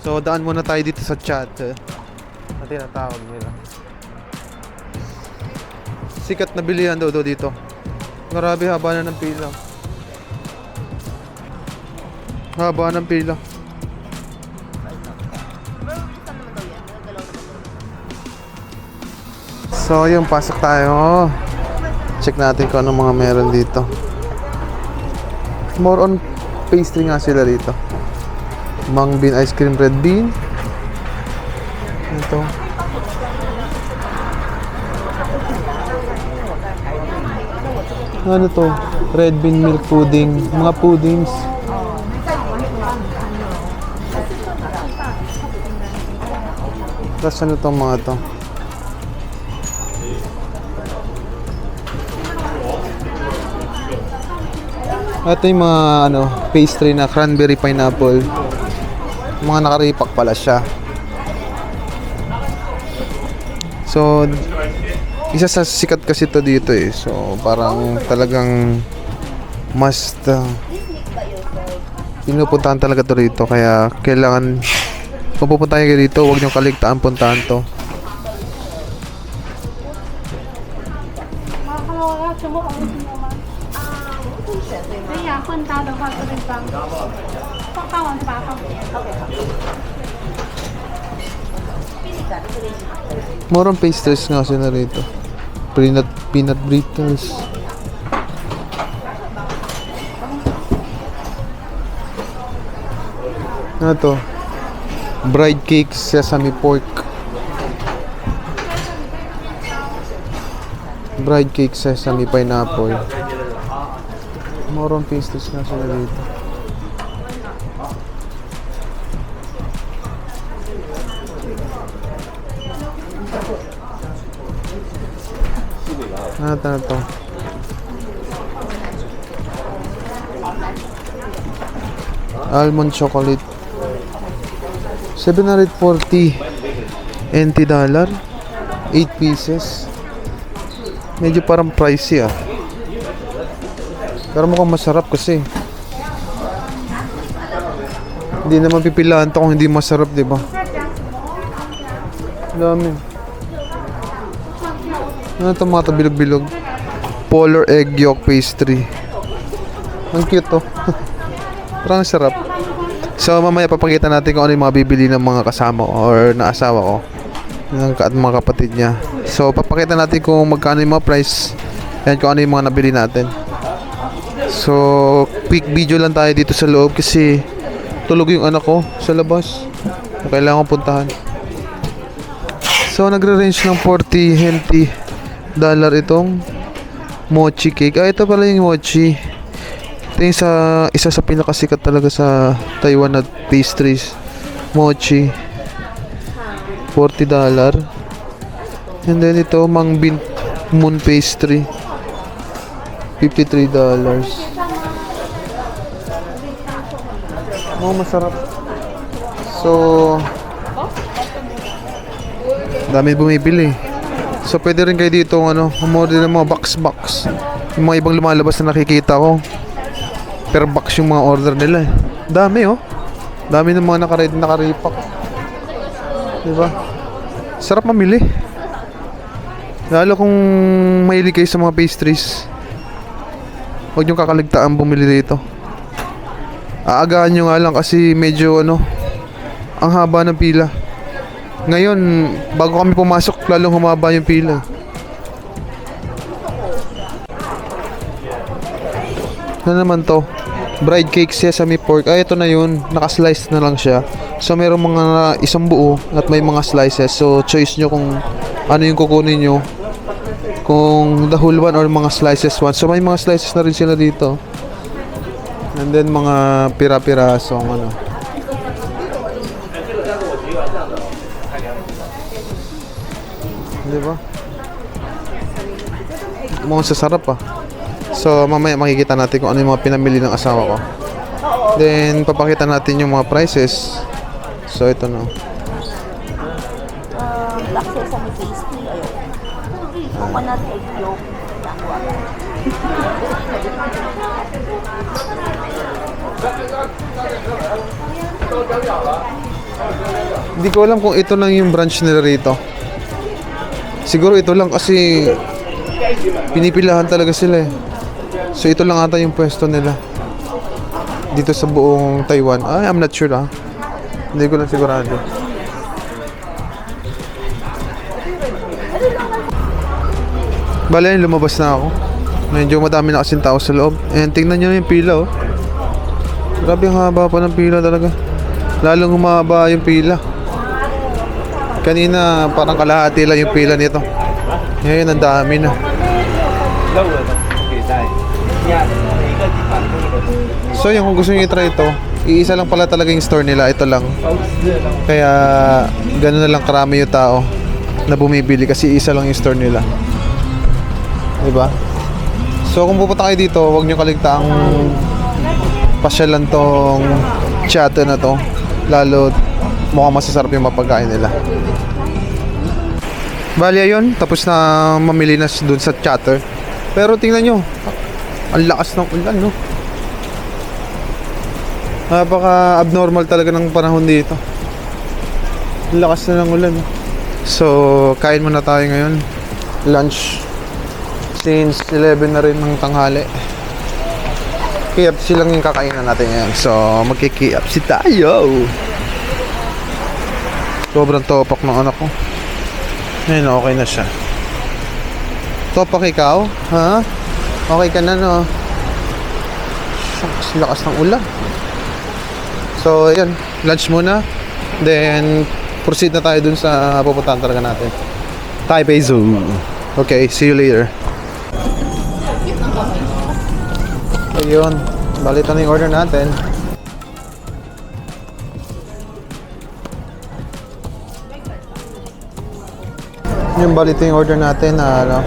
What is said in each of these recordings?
So daan muna tayo dito sa chat. Ang tinatawag nila. Sikat na bilihan daw dito. Grabe, haba na ng pila. Haba ng pila. So yung pasok tayo. Check natin kung anong mga meron dito. More on pastry nga sila dito. Mung bean ice cream, red bean. Ito. Ano to? Red bean milk pudding. Mga puddings. Tapos ano to mga to? Ito yung mga ano, pastry na cranberry pineapple. Mga nakaripak pala siya. So isa sa sikat kasi to dito eh. So parang talagang must pinupuntahan talaga to dito. Kaya kailangan kung pupunta kayo dito, huwag niyong kaligtaan puntahan to. More on pastries nga sila rito. Peanut brittles. Ano to? Bride cake, sesame pork. Bride cake, sesame pineapple. More on pastries nga sila dito. Ano to? Almond chocolate. 740 NT dollar. 8 pieces. Medyo parang pricey ah. Pero mukhang masarap kasi. Hindi naman pipilaan to kung hindi masarap, di ba? Dami. Ano itong mga bilog-bilog? Polar egg yolk pastry. Ang cute to. Parang sarap. So mamaya papakita natin kung ano yung mga bibili ng mga kasama ko or na asawa ko at mga kapatid niya. So papakita natin kung magkano yung mga price and kung ano yung mga nabili natin. So quick video lang tayo dito sa loob kasi tulog yung anak ko sa labas. So, kailangan kong puntahan. So nagre-range ng 40 NT dollar itong mochi cake. Ah, ito pala yung mochi. Ito yung isa sa pinakasikat talaga sa Taiwan na pastries. Mochi. $40. And then ito, Mung Bean Moon Pastry. $53. Oh, masarap. So, dami bumibili. So pwede rin kayo dito umorder ng mga box. Yung mga ibang lumalabas na nakikita ko. Per box yung mga order nila eh. Dami oh. Dami ng mga nakaripak. Diba? Sarap mamili. Lalo kung mahilig kayo sa mga pastries. Huwag niyong kakaligtaan bumili dito. Aagahan nyo nga lang kasi medyo ang haba ng pila. Ngayon, bago kami pumasok, lalong humaba yung pila. Ano naman to? Bride cake, sesame pork. Ay, ito na yun. Naka-slice na lang siya. So, mayroong mga isang buo at may mga slices. So, choice nyo kung ano yung kukunin nyo. Kung the whole one or mga slices one. So, may mga slices na rin sila dito. And then, mga pira-pirasong Diba? Mukhang sasarap ah. So mamaya makikita natin kung ano yung mga pinamili ng asawa ko. Then papakita natin yung mga prices. So ito na. Black sesame pastry. Ayun. Coconut egg yolk. Hindi ko alam kung ito lang yung branch nila rito. Siguro ito lang kasi pinipilahan talaga sila eh. So ito lang ata yung pwesto nila dito sa buong Taiwan. Ay, I'm not sure ah. Hindi ko lang sigurado. Bale, lumabas na ako. Medyo madami na kasing tao sa loob. And tingnan nyo yung pila oh. Grabe, ang haba pa ng pila talaga. Lalong humaba yung pila. Kanina parang kalahati lang yung pila nito. Ngayon ang dami na. So yung kung gusto nyo i-try ito, iisa lang pala talaga yung store nila. Ito lang. Kaya gano'n na lang karami yung tao na bumibili kasi isa lang yung store nila. Diba? So kung pupunta kayo dito, huwag nyo kaligtaang pasyalan tong chato na to. Lalo mukhang masasarap yung mapagkain nila. Bali ayun, tapos na mamili na dun sa chatter. Pero tingnan nyo, ang lakas ng ulan, no? Napaka abnormal talaga ng panahon dito. Ang lakas na ng ulan. So, kain muna tayo ngayon. Lunch. Since 11 na rin ng tanghali. KFC lang yung kakainan natin ngayon. So, magki-KFC tayo. Sobrang topak ng anak ko. Ngayon, okay na siya. Topak ikaw? Ha? Okay ka na, no? Shucks, lakas ng ulan. So, ayan. Lunch muna. Then, proceed na tayo dun sa pupuntahan talaga natin. Taipei Zoo. Okay, see you later. Ayun. Balita na yung order natin. Yung balita yung order natin na ano,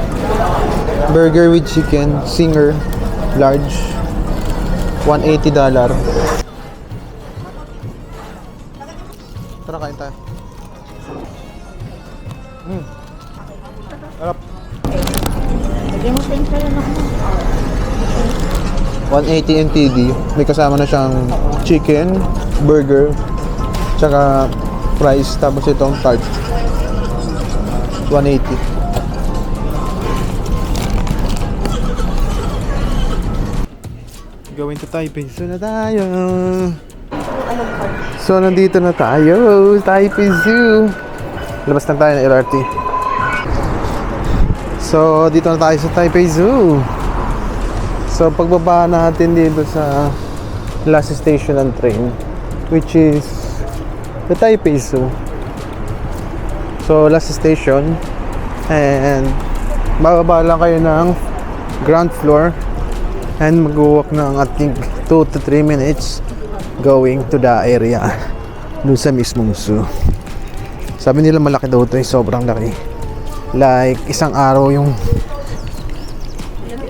burger with chicken, Singer, large, $180. Tara, kain tayo. Harap. Lagyan mo tayong sa'yo na 180 NTD. May kasama na siyang chicken, burger, tsaka fries, tapos itong tart. 180. Going to Taipei Zoo na tayo. So, nandito na tayo. Taipei Zoo. Labas na tayo ng LRT. So, dito na tayo sa Taipei Zoo. So, pagbaba natin dito sa last station ng train, which is the Taipei Zoo. So, last station. And, bababa lang kayo ng ground floor. And mag-walk ng ating 2 to 3 minutes going to the area dun sa mismong zoo. Sabi nila malaki daw ito, sobrang laki. Like, isang araw yung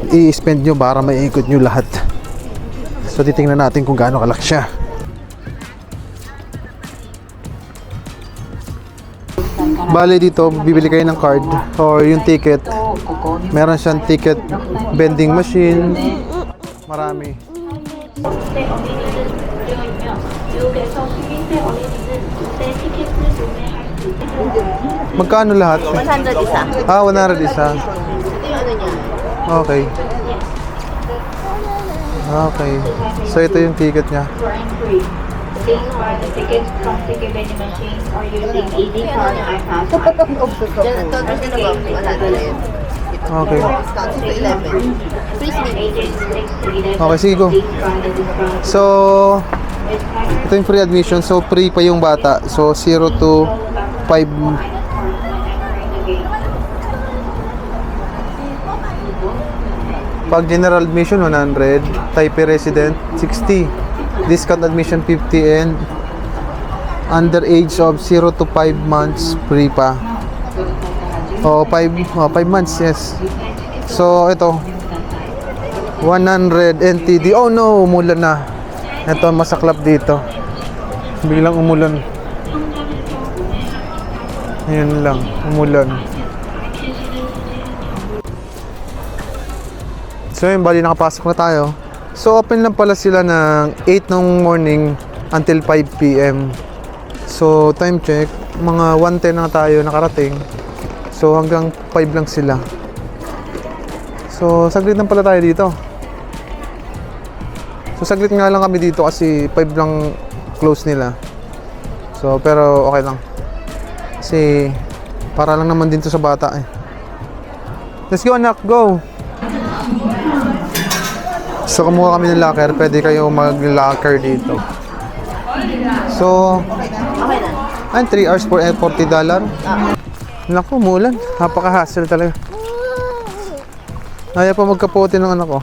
i-spend nyo para maiikot nyo lahat. So, titingnan natin kung gaano kalaki siya. Bale dito, bibili kayo ng card or yung ticket. Meron siyang ticket vending machine. Marami. Magkano lahat? 100 isa. 100 isa. Ito yung ano niya. Okay. Okay. So ito yung ticket niya. These are the tickets from ticket vending machine or using ED card and iPass. Okay. Discount to 11. Free sleep. Okay, sige go. So, ito yung free admission. So, free pa yung bata. So, 0 to 5. Pag general admission, 100. Taipei resident, 60. Discount admission, 50. And under age of 0 to 5 months, free pa. 5 months, yes. So, ito. 100 NTD. Oh no, umulan na. Ito, masaklap dito. Biglang umulan. Ayan lang, umulan. So yun, bali nakapasok na tayo. So open lang pala sila ng 8 ng morning until 5 p.m. So, time check, mga 1:10 na tayo nakarating. So, hanggang 5 lang sila. So, saglit lang pala tayo dito. So, saglit nga lang kami dito kasi 5 lang close nila. So, pero okay lang. Kasi, para lang naman din to sa bata eh. Let's go anak, go! So, kumuha kami ng locker. Pwede kayo mag-locker dito. So, Okay na. and 3 hours for $40. Naku, umulan. Napaka-hassle talaga. Ayaw pa magkapote ng anak ko.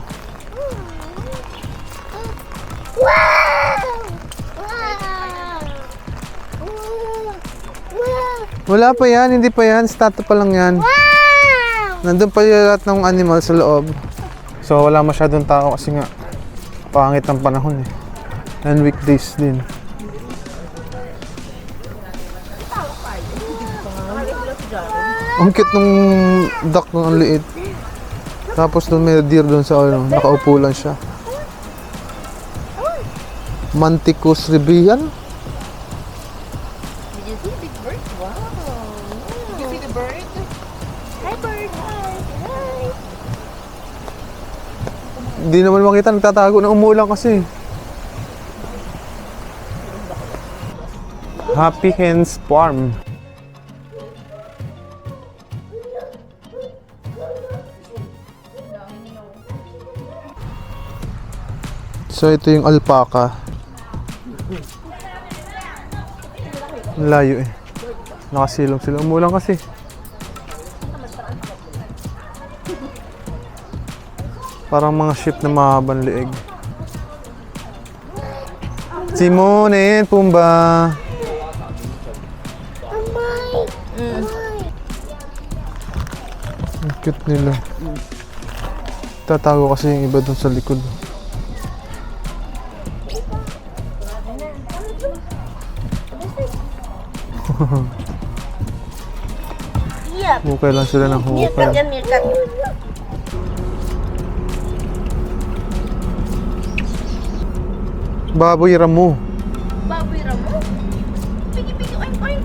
Wala pa yan, hindi pa yan. Statue pa lang yan. Nandun pa yung lahat ng animal sa loob. So wala masyadong tao kasi nga pangit ng panahon eh. And weekdays din. Ang cute nung duck nung ang liit. Tapos doon may deer doon sa ano, nakaupo lang siya. Manticus ribian. Did you see the big bird? Wow. Did you see the bird? Hi, bird. Hi. Hindi naman makita, nagtatago na umulan kasi. Happy Hens Farm. So ito yung alpaca. Ang layo eh. Nakasilong sila. Umulan kasi. Parang mga ship na mahabang liig. Timon and Pumbaa. Ang cute nila. Tatago kasi yung iba dun sa likod. Yep. Hukay lang sila ng hukay. Meerkat yan, meerkat. Baboy ramo. Baboy ramo. Pigi-pigi, oy.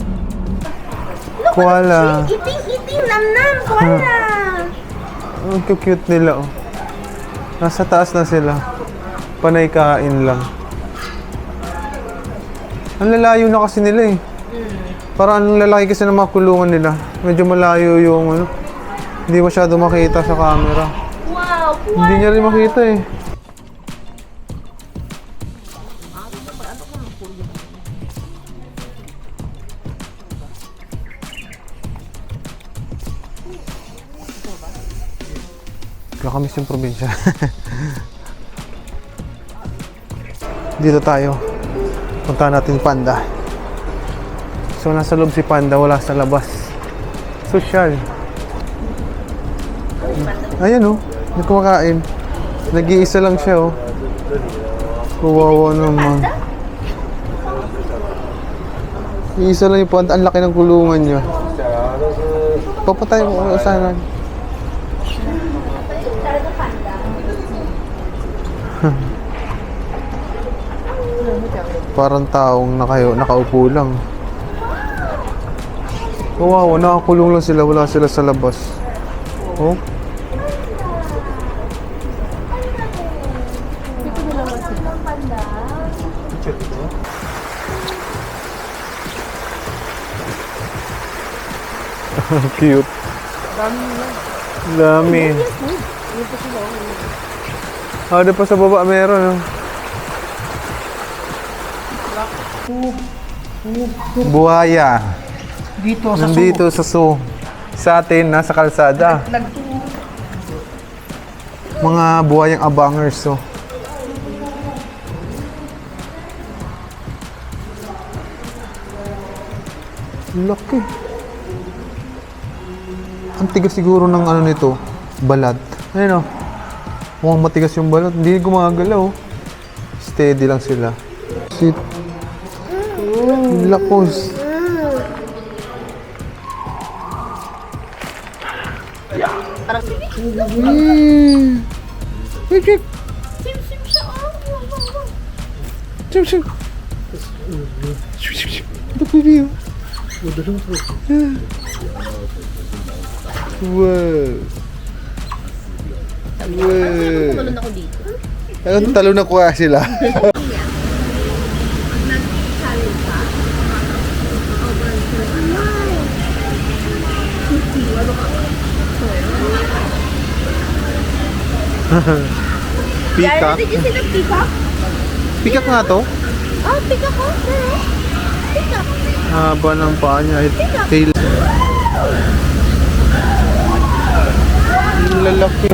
Koala. Eating, nam-nam, koala. Ang cute nila oh. Nasa taas na sila. Panay kain lang. Ang lalayo na kasi nila eh. Parang ang lalaki kasi ng mga kulungan nila. Medyo malayo yung ano. Hindi masyado makita sa camera. Wow, Hindi niya rin makita eh. Nakamiss yung probinsya. Dito tayo. Punta natin yung panda. So nasa loob si panda, wala sa labas. Social. Ayan oh, hindi kumakain. Nag-iisa lang siya oh. Kawawa naman. Iisa lang yung panda, ang laki ng kulungan niya. Papatay mo sana. Parang taong nakaupo lang. Kawawa, nakakulong lang sila, wala sila sa labas. Oh. Cute. Dami. Ada pa sa baba meron. Buhaya. Nandito sa zoo. Sa atin, nasa kalsada. Mga buhayang abangers. So. Laki. Ang tigas siguro ng ano nito, balat. Ayun o. Mukhang matigas yung balat. Hindi gumagalaw. Steady lang sila. Sit. Lakos. Chip, chip. Look, baby. Wow. Wow. Talon ako dito. Ayun, talo na kuha sila. Peacock. Did you see the peacock? Peacock nga to. Oh, peacock ko. Peacock. Haba ng paa niya. Tail. Ang lalaki.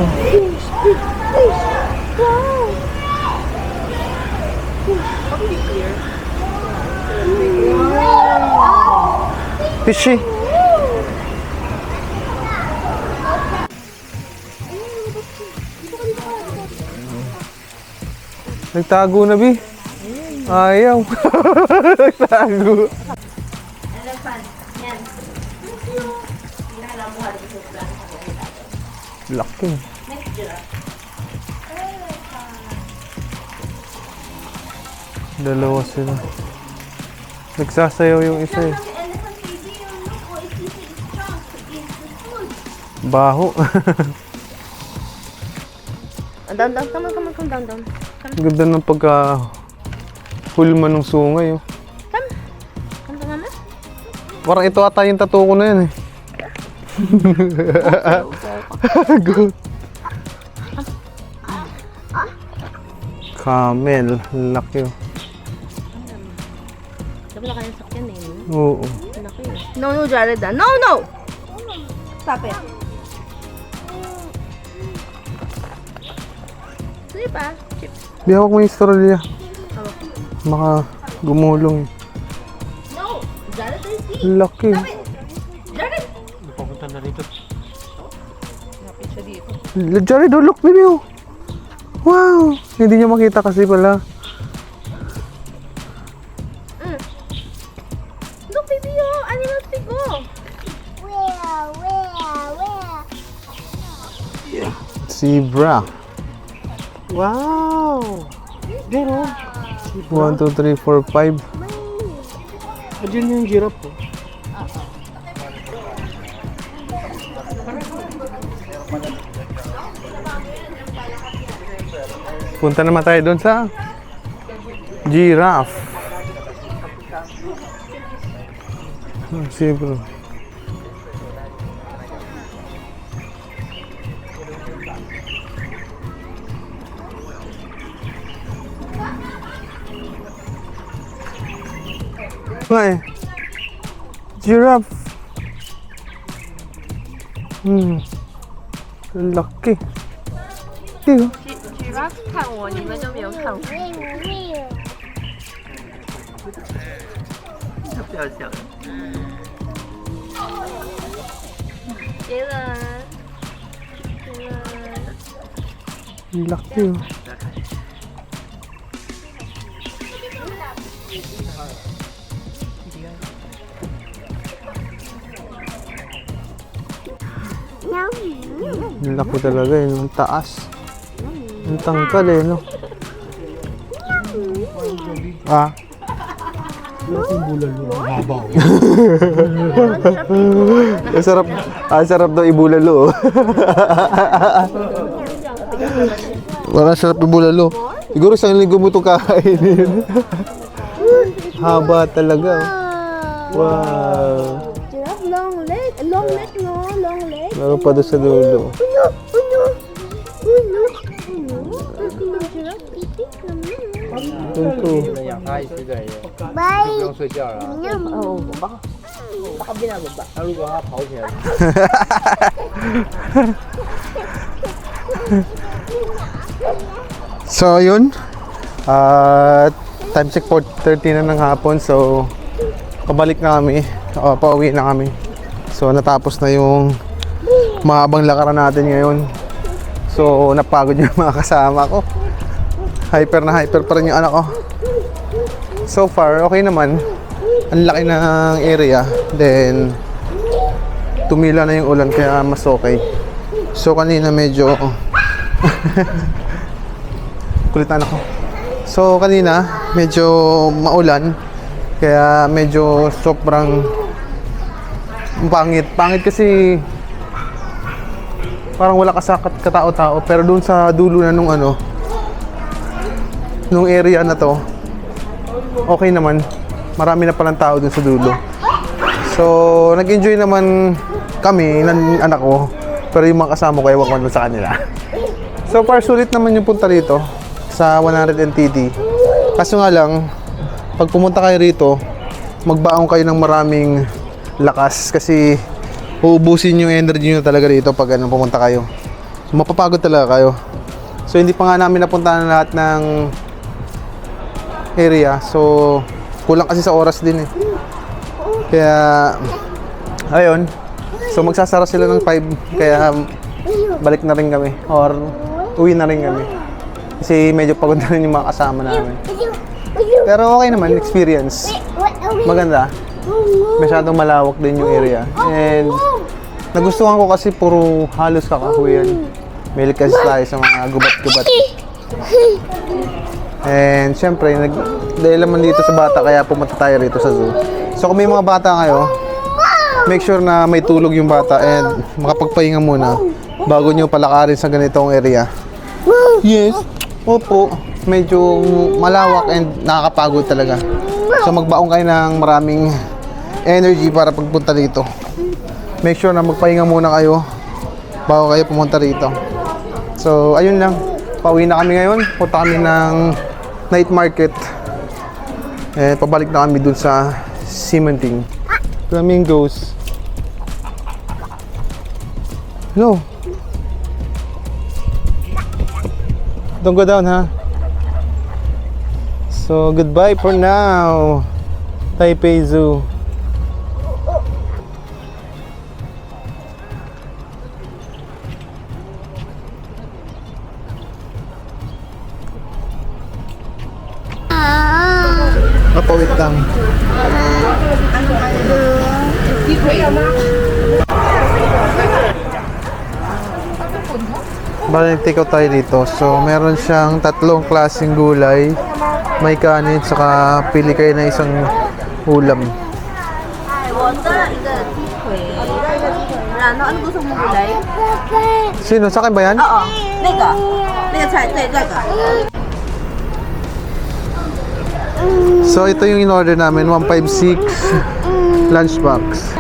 Wow. Fishy. Nagtago na, Bi. Ayaw. Nagtago. Elephant. Yan. Hinahalamuhan dito sa plan. Laki. Next giraffe. Dalawa sila. Nagsasayaw yung isa eh. Elephant baby, look, oh, it's eating its trunk against the food. Baho. Down, down. Come on, down, down. Ang ganda ng pagka-hulma ng sungay oh. Come to mama. Parang ito ata yung tattoo ko na yan eh. Good. Camel. Laki oh. Sabi na kayong sakyan eh. Oo. Laki eh. No, Jared ah. No! Stop it. Sige pa. Chip. Di hawak mo yung storya. Baka gumulong eh. No! Jared is eat. Laki. Jared! Napit siya dito. Jared, oh, look baby oh. Wow. Hindi niya makita kasi pala. Look, baby, oh! Animal stick, oh! Zebra. Wow! Diyan o. 1, 2, 3, 4, 5. Diyan yung giraffe po. Punta naman tayo doon sa giraffe. Zebra. Nga eh. Giraffe. Laki. Tiyo. giraffe看我，你们都没有看我。杰伦，Laki oh. Laki talaga eh, ang taas. Ang tangkal eh, no? Ah? Sarap daw ibulalo. Parang sarap ibulalo. Siguro isang linggo mo ito kakainin. Haba talaga. Wow. giraffe long leg, long leg, no, long leg. Meron pa doon sa dulo. Ito. 养它一直在就不用睡觉了啊。 Oh, baka binababa. 它如果它跑起来， So, yun. Time check 4:30 na ng hapon. So, pabalik na kami. Pauwi na kami. So, natapos na yung mahabang lakaran natin ngayon. So, napagod yung mga kasama ko. Hyper na hyper pa rin yung anak ko. So far, okay naman. Ang laki ng area. Then, tumila na yung ulan kaya mas okay. So, kanina medyo... kulitan ako. So, kanina medyo maulan. Kaya medyo sobrang pangit. Pangit kasi parang wala kasakat katao-tao. Pero doon sa dulo na nung ano, nung area na to, okay naman. Marami na palang tao doon sa dulo. So, nag-enjoy naman kami ng anak ko. Pero yung mga kasama ko, ewan ko doon sa kanila. So far, sulit naman yung punta rito sa 100 NTD. Kaso nga lang, pag pumunta kayo rito, magbaong kayo ng maraming lakas kasi uubusin yung energy nyo talaga rito pag pumunta kayo. So, mapapagod talaga kayo. So hindi pa nga namin napuntahan lahat ng area. So kulang kasi sa oras din eh. Kaya ayun. So magsasara sila ng 5 kaya balik na rin kami or uwi na rin kami. Kasi medyo pagod na rin yung mga kasama namin. Pero okay naman, experience. Maganda. Masyadong malawak din yung area. And nagustuhan ko kasi puro halos kakahuyan. Mahilig kasi tayo sa mga gubat-gubat. And syempre, dahil naman dito sa bata kaya pumunta tayo rito sa zoo. So kung may mga bata kayo, make sure na may tulog yung bata and makapagpahinga muna bago nyo palakarin sa ganitong area. Yes. Opo. Medyo malawak and nakakapagod talaga. So magbaong kayo ng maraming energy para pagpunta dito. Make sure na magpahinga muna kayo bago kayo pumunta rito. So ayun lang. Pauwi na kami ngayon. Punta kami ng night market. Eh, pabalik na kami dun sa cementing. Flamingos. No. Don't go down, ha? So, goodbye for now, Taipei Zoo. Wait lang. Bali, nag-take out tayo dito. So, meron siyang 3 klaseng gulay. May kanin, saka pili kayo na isang ulam. Ano gusto mong gulay? Sino? Sa akin ba yan? Oo. Nega. Nega菜对这个 So, ito yung in-order namin. 156 lunchbox.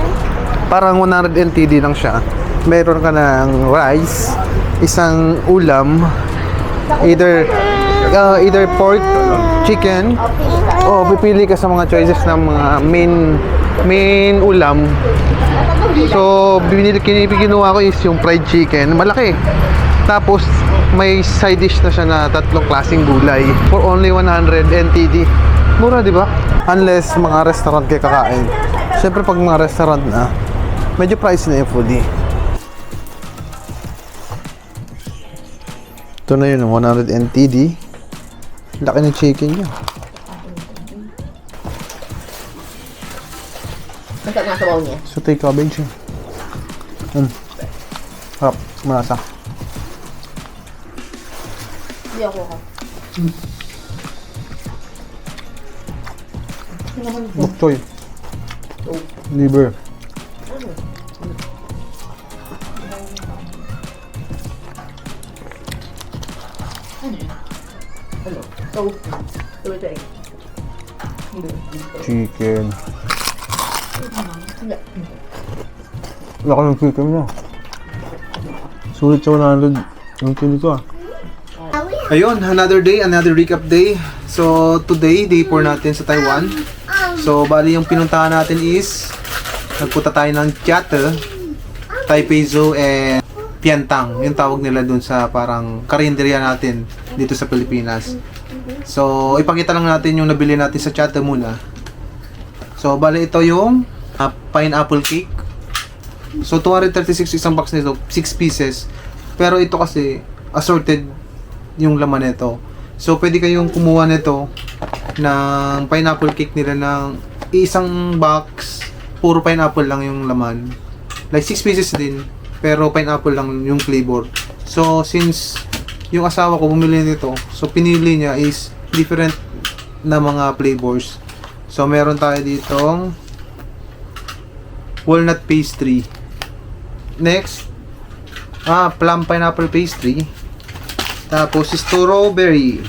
Parang 100 NTD lang siya. Meron ka ng rice, isang ulam, either pork, chicken, o pipili ka sa mga choices ng mga main ulam. So, kinuha ko is yung fried chicken. Malaki. Tapos, may side dish na siya na 3 klaseng gulay for only 100 NTD. Mura, di ba? Unless mga restaurant kayo kakain. Siyempre, pag mga restaurant na, medyo price na yung foodie. Ito na yun, 100 NTD. Laki ng chicken niya. Masarap nga sabaw niya. Sauté cabbage yun. Harap, malasa. Hindi ako ka. Bok choy. Liver. Chicken. Laki ng chicken niya. Sulit sa 100 yung kilo ko ah. Ayun, another day, another recap day. So, today, day 4 natin sa Taiwan. So, bali yung pinuntahan natin is nagpunta tayo ng Chiata, Taipei Zoo, and Piantang. Yung tawag nila dun sa parang karinderya natin dito sa Pilipinas. So, ipakita lang natin yung nabili natin sa Chiata muna. So, bali ito yung pineapple cake. So, 236 isang box nito, 6 pieces. Pero ito kasi, assorted yung laman nito. So, pwede kayong kumuha nito ng pineapple cake nila ng isang box, puro pineapple lang yung laman. Like 6 pieces din, pero pineapple lang yung flavor. So, since yung asawa ko bumili nito, so pinili niya is different na mga flavors. So, meron tayo ditong walnut pastry. Next, plum pineapple pastry. Tapos, strawberry.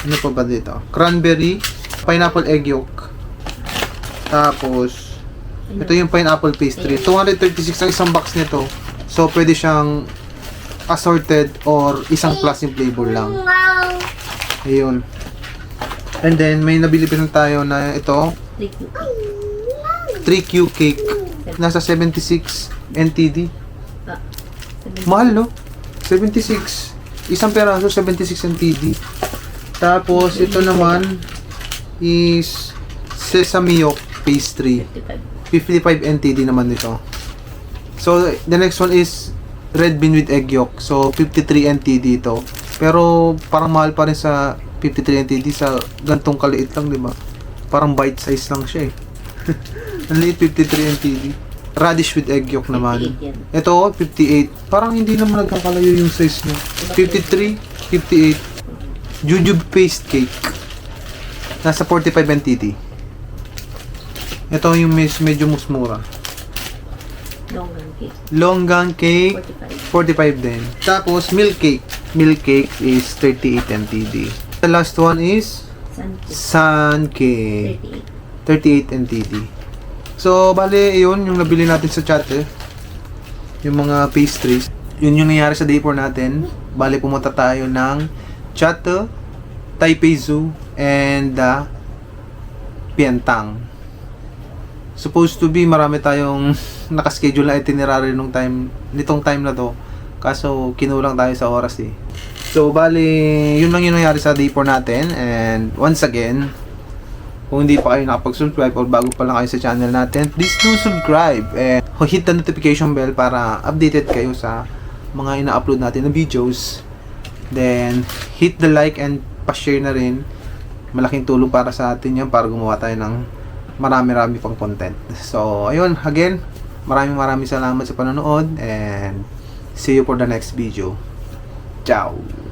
Ano pa ba dito? Cranberry, pineapple egg yolk. Tapos, ito yung pineapple pastry. 236 ang isang box nito. So, pwede siyang assorted or isang klaseng flavor lang. Ayun. And then, may nabili pa rin tayo na ito. 3Q cake. Nasa 76 NTD. Mahal, no? 76. Isang peraso, 76 NTD. Tapos, ito naman is sesame yolk pastry. 55 NTD naman ito. So, the next one is red bean with egg yolk. So, 53 NTD ito. Pero, parang mahal pa rin sa 53 NTD sa gantong kaliit lang, di ba? Parang bite size lang siya eh. Ang liit, 53 NTD. Radish with egg yolk naman. Ito, 58. Parang hindi naman nagkakalayo yung size niya. 53, 58. Jujube paste cake. Nasa 45 NTD. Ito yung medyo mas mura. Longgang cake, 45 din. Tapos, milk cake. Milk cake is 38 NTD. The last one is sun cake, 38 NTD. So, bale, yun yung nabili natin sa Chatte. Yung mga pastries. Yun yung nangyari sa day 4 natin. Bale, pumunta tayo ng Chatte, Taipei Zoo, and Piantang. Supposed to be marami tayong nakaschedule na itinerary nitong time na to. Kaso, kinulang tayo sa oras eh. So, bali, yun lang yung nangyari sa day 4 natin. And, once again, kung hindi pa kayo nakapag-subscribe or bago pa lang kayo sa channel natin, please do subscribe and hit the notification bell para updated kayo sa mga ina-upload natin na videos. Then, hit the like and pa-share na rin. Malaking tulong para sa atin yan para gumawa tayo ng marami-rami pang content. So, ayun, again, maraming salamat sa panonood and see you for the next video. Ciao!